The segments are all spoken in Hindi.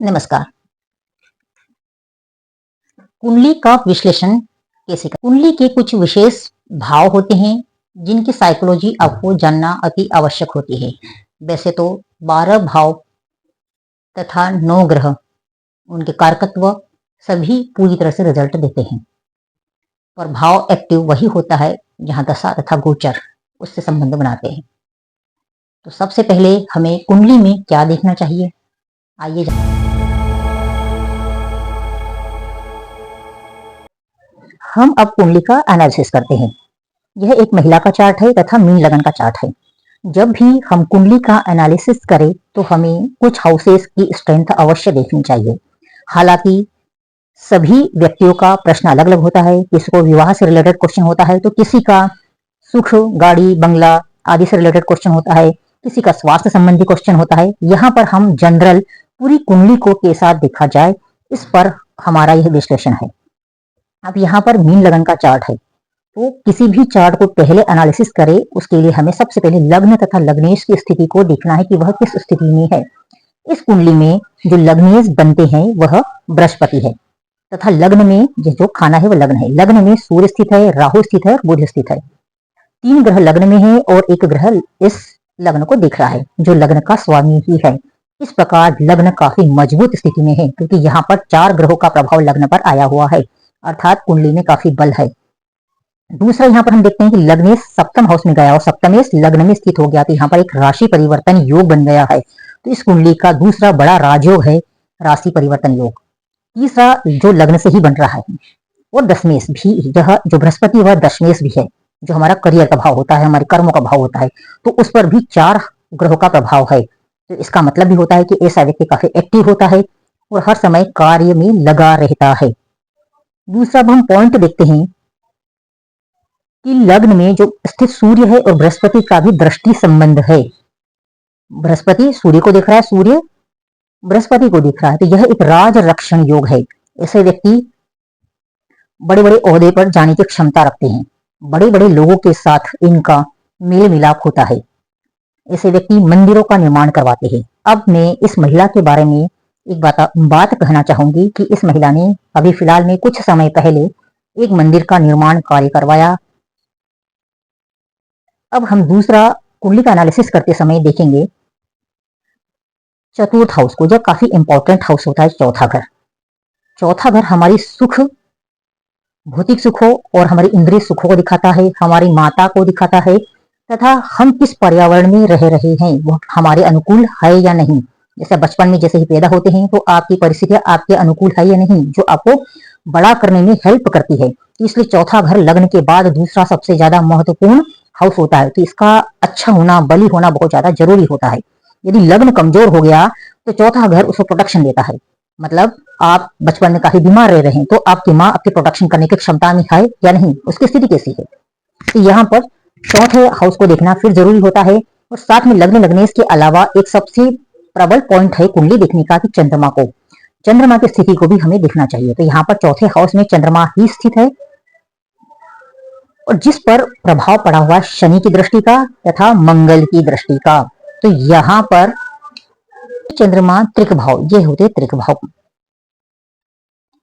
नमस्कार। कुंडली का विश्लेषण कैसे करें? कुंडली के कुछ विशेष भाव होते हैं जिनकी साइकोलॉजी आपको जानना अति आवश्यक होती है। वैसे तो 12 भाव तथा 9 ग्रह उनके कारकत्व सभी पूरी तरह से रिजल्ट देते हैं, पर भाव एक्टिव वही होता है जहां दशा तथा गोचर उससे संबंध बनाते हैं। तो सबसे पहले हमें कुंडली में क्या देखना चाहिए, आइए हम अब कुंडली का एनालिसिस करते हैं। यह एक महिला का चार्ट है तथा मीन लगन का चार्ट है। जब भी हम कुंडली का एनालिसिस करें तो हमें कुछ हाउसेस की स्ट्रेंथ अवश्य देखनी चाहिए। हालांकि सभी व्यक्तियों का प्रश्न अलग अलग होता है। किसी को विवाह से रिलेटेड क्वेश्चन होता है तो किसी का सुख, गाड़ी, बंगला आदि से रिलेटेड क्वेश्चन होता है, किसी का स्वास्थ्य संबंधी क्वेश्चन होता है। यहाँ पर हम जनरल पूरी कुंडली को के साथ देखा जाए, इस पर हमारा यह विश्लेषण है। अब यहाँ पर मीन लगन का चार्ट है, तो किसी भी चार्ट को पहले एनालिसिस करें उसके लिए हमें सबसे पहले लग्न तथा लग्नेश की स्थिति को देखना है कि वह किस स्थिति में है। इस कुंडली में जो लग्नेश बनते हैं वह बृहस्पति है तथा लग्न में जो खाना है वह लग्न है। लग्न में सूर्य स्थित है, राहु स्थित है और बुध स्थित है। 3 ग्रह लग्न में है और एक ग्रह इस लग्न को देख रहा है जो लग्न का स्वामी ही है। इस प्रकार लग्न काफी मजबूत स्थिति में है क्योंकि यहाँ पर 4 ग्रहों का प्रभाव लग्न पर आया हुआ है, अर्थात कुंडली में काफी बल है। दूसरा यहाँ पर हम देखते हैं कि लग्नेश सप्तम हाउस में गया और सप्तमेश लग्न में स्थित हो गया, तो यहाँ पर एक राशि परिवर्तन योग बन गया है। तो इस कुंडली का दूसरा बड़ा राजयोग है राशि परिवर्तन योग। तीसरा जो लग्न से ही बन रहा है और दशमेश भी, यह जो बृहस्पति वह दशमेश भी है जो हमारा करियर का भाव होता है, हमारे कर्मों का भाव होता है, तो उस पर भी 4 ग्रहों का प्रभाव है। तो इसका मतलब भी होता है कि ऐसा व्यक्ति काफी एक्टिव होता है और हर समय कार्य में लगा रहता है। दूसरा हम पॉइंट देखते हैं कि लग्न में जो स्थित सूर्य है और बृहस्पति का भी दृष्टि संबंध है। बृहस्पति सूर्य को देख रहा है, सूर्य बृहस्पति को देख रहा है, तो यह एक राज रक्षण योग है। ऐसे व्यक्ति बड़े बड़े ओहदे पर जाने की क्षमता रखते हैं, बड़े बड़े लोगों के साथ इनका मेल मिलाप होता है। ऐसे व्यक्ति मंदिरों का निर्माण करवाते हैं। अब मैं इस महिला के बारे में एक बात कहना चाहूंगी कि इस महिला ने अभी फिलहाल में कुछ समय पहले एक मंदिर का निर्माण कार्य करवाया। अब हम दूसरा कुंडली का एनालिसिस करते समय देखेंगे चतुर्थ हाउस को, जो काफी इंपॉर्टेंट हाउस होता है चौथा घर। चौथा घर हमारी सुख, भौतिक सुखों और हमारी इंद्रिय सुखों को दिखाता है, हमारी माता को दिखाता है तथा हम किस पर्यावरण में रह रहे हैं वो हमारे अनुकूल है या नहीं। जैसे बचपन में जैसे ही पैदा होते हैं तो आपकी परिस्थितियां आपके अनुकूल है या नहीं, जो आपको बड़ा करने में हेल्प करती है। इसलिए चौथा घर लग्न के बाद दूसरा सबसे ज्यादा महत्वपूर्ण हाउस होता है, तो इसका अच्छा होना, बली होना बहुत ज्यादा जरूरी होता है। यदि लग्न कमजोर हो गया तो चौथा घर उसको प्रोटेक्शन देता है। मतलब आप बचपन में काफी बीमार रह रहे हैं तो आपकी माँ आपकी प्रोटेक्शन करने की क्षमता में है या नहीं, उसकी स्थिति कैसी है। तो यहाँ पर चौथे हाउस को देखना फिर जरूरी होता है। और साथ में लग्न लग्नेश के अलावा एक सबसे प्रबल पॉइंट है कुंडली देखने का कि चंद्रमा की स्थिति को भी हमें देखना चाहिए। तो यहाँ पर चौथे हाउस में चंद्रमा ही स्थित है और जिस पर प्रभाव पड़ा हुआ शनि की दृष्टि का तथा मंगल की दृष्टि का। तो यहाँ पर चंद्रमा त्रिक भाव, ये होते त्रिक भाव।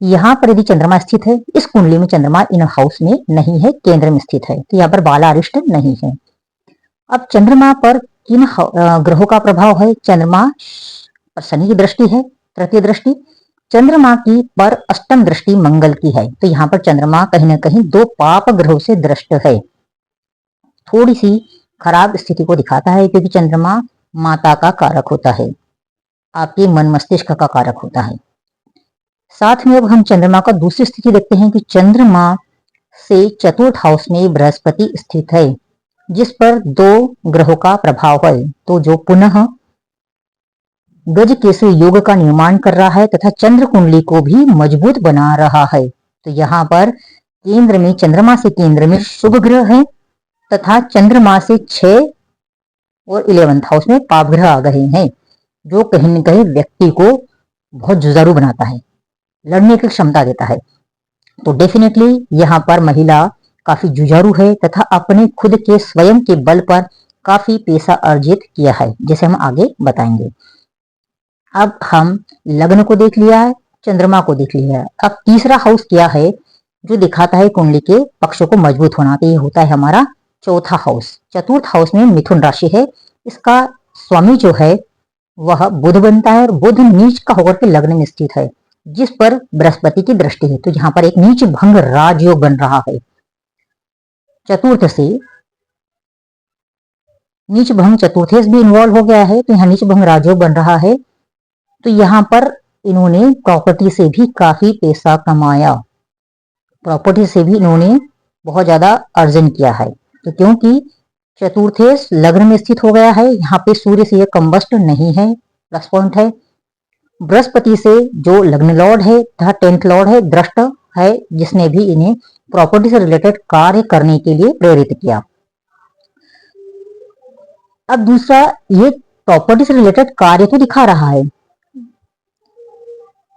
यहाँ पर यदि चंद्रमा स्थित है, इस कुंडली में चंद्रमा इन हाउस में नहीं है, केंद्र में स्थित है, तो यहाँ पर बाला अरिष्ट नहीं है। अब चंद्रमा पर किन ग्रहों का प्रभाव है? चंद्रमा पर शनि की दृष्टि है, तृतीय दृष्टि। चंद्रमा की पर अष्टम दृष्टि मंगल की है, तो यहाँ पर चंद्रमा कहीं ना कहीं 2 पाप ग्रहों से दृष्ट है। थोड़ी सी खराब स्थिति को दिखाता है क्योंकि चंद्रमा माता का कारक होता है, आपके मन मस्तिष्क का कारक होता है। साथ में अब हम चंद्रमा का दूसरी स्थिति देखते हैं कि चंद्रमा से चतुर्थ हाउस में बृहस्पति स्थित है जिस पर 2 ग्रहों का प्रभाव है, तो जो पुनः गज केसरी योग का निर्माण कर रहा है तथा चंद्र कुंडली को भी मजबूत बना रहा है। तो यहाँ पर केंद्र में, चंद्रमा से केंद्र में शुभ ग्रह है तथा चंद्रमा से 6 और 11th हाउस में पाप ग्रह आ गए हैं, जो कहीं न कहीं व्यक्ति को बहुत जुझारू बनाता है, लड़ने की क्षमता देता है। तो डेफिनेटली यहाँ पर महिला काफी जुझारू है तथा अपने खुद के स्वयं के बल पर काफी पैसा अर्जित किया है, जैसे हम आगे बताएंगे। अब हम लग्न को देख लिया है, चंद्रमा को देख लिया है। अब तीसरा हाउस क्या है जो दिखाता है कुंडली के पक्षों को मजबूत होना, तो ये होता है हमारा चौथा हाउस। चतुर्थ हाउस में मिथुन राशि है, इसका स्वामी जो है वह बुध बनता है और बुध नीच का होकर के लग्न में स्थित है जिस पर बृहस्पति की दृष्टि है, तो यहाँ पर एक नीच भंग राजयोग बन रहा है। चतुर्थ से नीच भंग चतुर्थेश भी इन्वॉल्व हो गया है, तो यहाँ नीच भंग राजयोग बन रहा है। तो यहाँ पर इन्होंने प्रॉपर्टी से भी काफी पैसा कमाया, प्रॉपर्टी से भी इन्होंने बहुत ज्यादा अर्जन किया है। तो क्योंकि चतुर्थेश लग्न में स्थित हो गया है, यहाँ पे सूर्य से यह कंबस्ट नहीं है, प्लस पॉइंट है। बृहस्पति से जो लग्न लॉर्ड है तथा 10th लॉर्ड है, दृष्ट है, जिसने भी इन्हें प्रॉपर्टी से रिलेटेड कार्य करने के लिए प्रेरित किया। अब दूसरा, ये प्रॉपर्टी से रिलेटेड कार्य तो दिखा रहा है,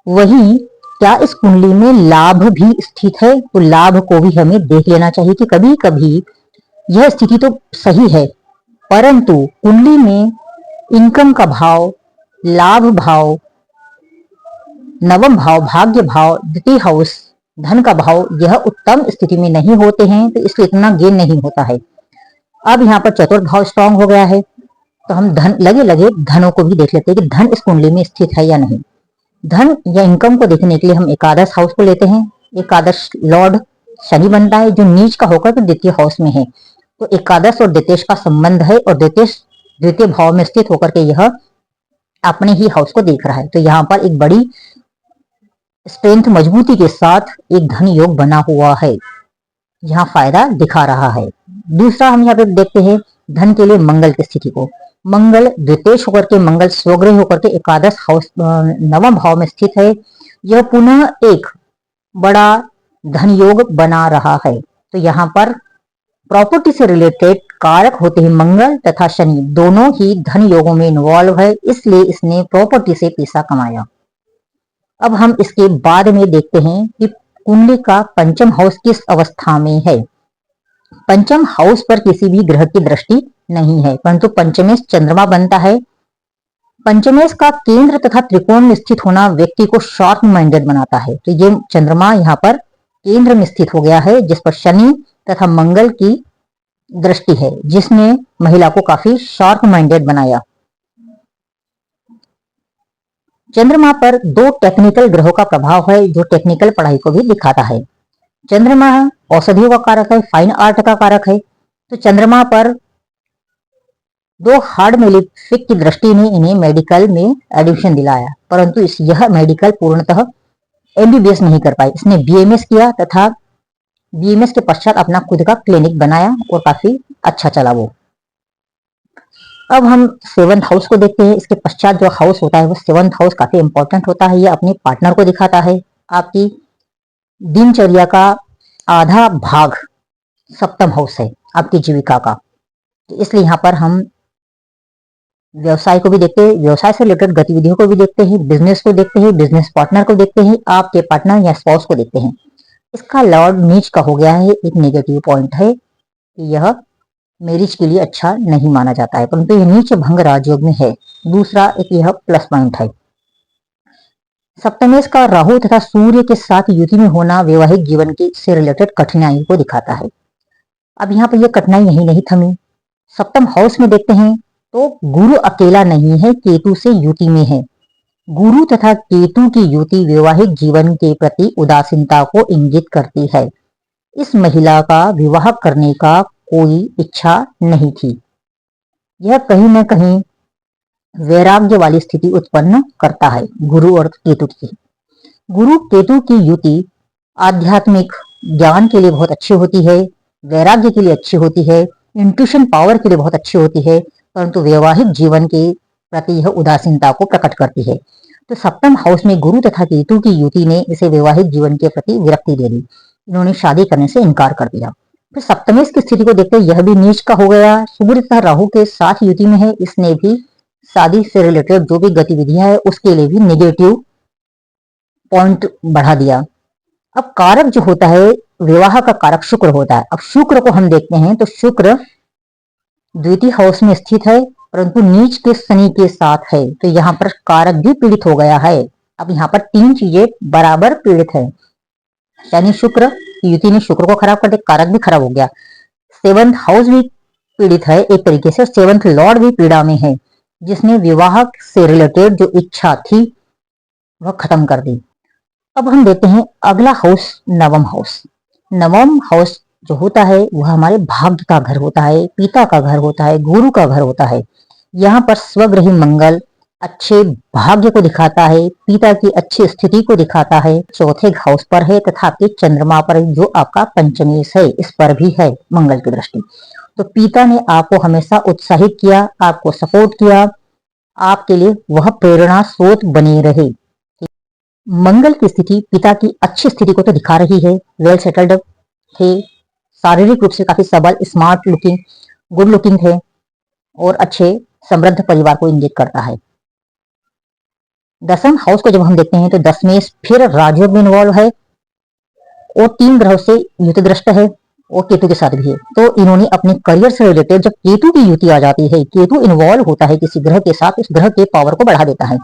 वही क्या इस कुंडली में लाभ भी स्थित है? तो लाभ को भी हमें देख लेना चाहिए कि कभी कभी यह स्थिति तो सही है परंतु कुंडली में इनकम का भाव, लाभ भाव, नवम भाव, भाग्य भाव, द्वितीय हाउस, धन का भाव यह उत्तम स्थिति में नहीं होते हैं, तो इसलिए इतना गेन नहीं होता है। अब यहाँ पर चतुर्थ भाव स्ट्रांग हो गया है, तो हम धन लगे लगे धनों को भी देख लेते हैं कि धन इस कुंडली में स्थित है या नहीं। धन या इनकम को देखने के लिए हम एकादश हाउस को लेते हैं। एकादश लॉर्ड शनि बनता है जो नीच का होकर तो द्वितीय हाउस में है, तो एकादश और द्वितीय का संबंध है और द्वितीय भाव में स्थित होकर के यह अपने ही हाउस को देख रहा है। तो यहाँ पर एक बड़ी स्ट्रेंथ, मजबूती के साथ एक धन योग बना हुआ है, यहाँ फायदा दिखा रहा है। दूसरा हम यहाँ पे देखते हैं धन के लिए मंगल की स्थिति को। मंगल द्वितीय होकर के, मंगल स्वग्रह होकर के एकादश हाउस नवम भाव में स्थित है, यह पुनः एक बड़ा धन योग बना रहा है। तो यहाँ पर प्रॉपर्टी से रिलेटेड कारक होते हैं मंगल तथा शनि, दोनों ही धन योगों में इन्वॉल्व है, इसलिए इसने प्रॉपर्टी से पैसा कमाया। अब हम इसके बाद में देखते हैं कि कुंडली का पंचम हाउस किस अवस्था में है। पंचम हाउस पर किसी भी ग्रह की दृष्टि नहीं है, परंतु पंचमेश चंद्रमा बनता है। पंचमेश का केंद्र तथा त्रिकोण में स्थित होना व्यक्ति को शॉर्ट माइंडेड बनाता है, तो ये चंद्रमा यहाँ पर केंद्र में स्थित हो गया है जिस पर शनि तथा मंगल की दृष्टि है, जिसने महिला को काफी शॉर्ट माइंडेड बनाया। चंद्रमा पर दो टेक्निकल ग्रहों का प्रभाव है जो टेक्निकल पढ़ाई को भी दिखाता है। चंद्रमा औषधियों का कारक है, फाइन आर्ट का कारक है, तो चंद्रमा पर दो हार्ड मेलिफिक की दृष्टि ने इन्हें मेडिकल में एडमिशन दिलाया, परंतु यह मेडिकल पूर्णतः एमबीबीएस नहीं कर पाई। इसने बीएमएस किया तथा बीएमएस के पश्चात अपना खुद का क्लिनिक बनाया और काफी अच्छा चला वो। अब हम 7th हाउस को देखते हैं। इसके पश्चात जो हाउस होता है वो 7th हाउस काफी इंपॉर्टेंट होता है, यह अपने पार्टनर को दिखाता है। आपकी दिनचर्या का आधा भाग 7th हाउस है आपकी जीविका का, इसलिए यहाँ पर हम व्यवसाय को भी देखते हैं, व्यवसाय से रिलेटेड गतिविधियों को भी देखते हैं, बिजनेस को देखते हैं, बिजनेस पार्टनर को देखते हैं, आपके पार्टनर या स्पाउस को देखते हैं। इसका लॉर्ड नीच का हो गया है, एक नेगेटिव पॉइंट है कि यह मैरिज के लिए अच्छा नहीं माना जाता है, परंतु यह नीच भंग राजयोग में है। दूसरा एक यह प्लस पॉइंट है। सप्तमेश का राहु तथा सूर्य के साथ युति में होना वैवाहिक जीवन की से रिलेटेड कठिनाई को दिखाता है। अब यहाँ पर यह कठिनाई यही नहीं थमी, 7th हाउस में देखते हैं तो गुरु अकेला नहीं है, केतु से युति में है। गुरु तथा केतु की युति वैवाहिक जीवन के प्रति उदासीनता को इंगित करती है। इस महिला का विवाह करने का कोई इच्छा नहीं थी, यह कहीं न कहीं वैराग्य वाली स्थिति उत्पन्न करता है गुरु और केतु की। गुरु केतु की युति आध्यात्मिक ज्ञान के लिए बहुत अच्छी होती है, वैराग्य के लिए अच्छी होती है, इंट्यूशन पावर के लिए बहुत अच्छी होती है, परंतु वैवाहिक जीवन के प्रति यह उदासीनता को प्रकट करती है। तो 7th हाउस में गुरु तथा केतु की युति ने इसे वैवाहिक जीवन के प्रति विरक्ति दे दी, इन्होंने शादी करने से इनकार कर दिया। फिर सप्तमेश की स्थिति को देखते यह भी नीच का हो गया, सूर्य तथा राहु के साथ युति में है, इसने भी शादी से रिलेटेड जो भी गतिविधियां है उसके लिए भी नेगेटिव पॉइंट बढ़ा दिया। अब कारक जो होता है विवाह का कारक शुक्र होता है। अब शुक्र को हम देखते हैं तो शुक्र द्वितीय हाउस में स्थित है परंतु नीच के शनि के साथ है, तो यहाँ पर कारक भी पीड़ित हो गया है। अब यहाँ पर 3 चीजें बराबर पीड़ित है। यानी शुक्र की युति ने शुक्र को खराब कर दिया, कारक भी खराब हो गया। 7th हाउस भी पीड़ित है एक तरीके से, 7th लॉर्ड भी पीड़ा में है, जिसने विवाह से रिलेटेड जो इच्छा थी वह खत्म कर दी। अब हम देखते हैं अगला हाउस, नवम हाउस। नवम हाउस जो होता है वह हमारे भाग्य का घर होता है, पिता का घर होता है, गुरु का घर होता है। यहाँ पर स्वग्रही मंगल अच्छे भाग्य को दिखाता है, पिता की अच्छी स्थिति को दिखाता है। चौथे हाउस पर है तथा आपके चंद्रमा पर जो आपका पंचमेश है इस पर भी है मंगल की दृष्टि। तो पिता ने आपको हमेशा उत्साहित किया, आपको सपोर्ट किया, आपके लिए वह प्रेरणा स्रोत बने रहे। मंगल की स्थिति पिता की अच्छी स्थिति को तो दिखा रही है, वेल सेटल्ड थे, शारीरिक रूप से काफी सबल, स्मार्ट लुकिंग, गुड लुकिंग थे और अच्छे समृद्ध परिवार को इंगित करता है। दसम हाउस को जब हम देखते हैं तो दसमेश फिर राजयोग में इन्वॉल्व है और 3 ग्रहों से युति दृष्ट है और केतु के साथ भी है। तो इन्होंने अपने करियर से रिलेटेड जब केतु की युति आ जाती है, केतु इन्वॉल्व होता है किसी ग्रह के साथ, उस ग्रह के पावर को बढ़ा देता है।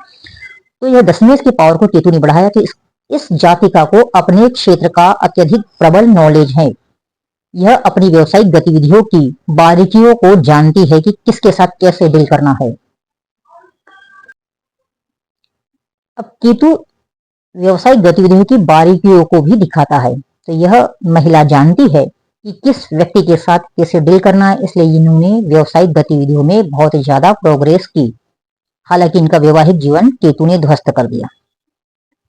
तो यह दसमेश की पावर को केतु ने बढ़ाया कि इस जातिका को अपने क्षेत्र का अत्यधिक प्रबल नॉलेज है। यह अपनी व्यवसायिक गतिविधियों की बारीकियों को जानती है कि किसके साथ कैसे डील करना है। अब केतु व्यवसायिक गतिविधियों की बारीकियों को भी दिखाता है, तो यह महिला जानती है कि किस व्यक्ति के साथ कैसे डील करना है, इसलिए इन्होंने व्यवसायिक गतिविधियों में बहुत ज्यादा प्रोग्रेस की। हालांकि इनका वैवाहिक जीवन केतु ने ध्वस्त कर दिया।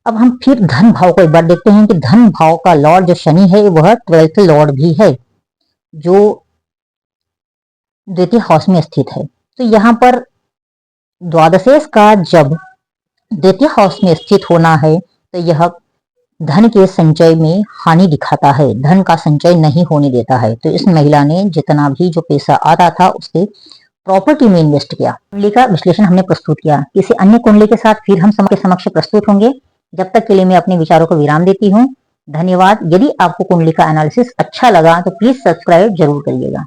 अब हम फिर धन भाव को एक बार देखते हैं कि धन भाव का लॉर्ड जो शनि है वह 12th लॉर्ड भी है, जो द्वितीय हाउस में स्थित है। तो यहाँ पर द्वादशेश का जब द्वितीय हाउस में स्थित होना है तो यह धन के संचय में हानि दिखाता है, धन का संचय नहीं होने देता है। तो इस महिला ने जितना भी जो पैसा आता था उससे प्रॉपर्टी में इन्वेस्ट किया। कुंडली का विश्लेषण हमने प्रस्तुत किया। किसी अन्य कुंडली के साथ फिर हम के समक्ष प्रस्तुत होंगे। जब तक के लिए मैं अपने विचारों को विराम देती हूँ। धन्यवाद। यदि आपको कुंडली का एनालिसिस अच्छा लगा तो प्लीज सब्सक्राइब जरूर करिएगा।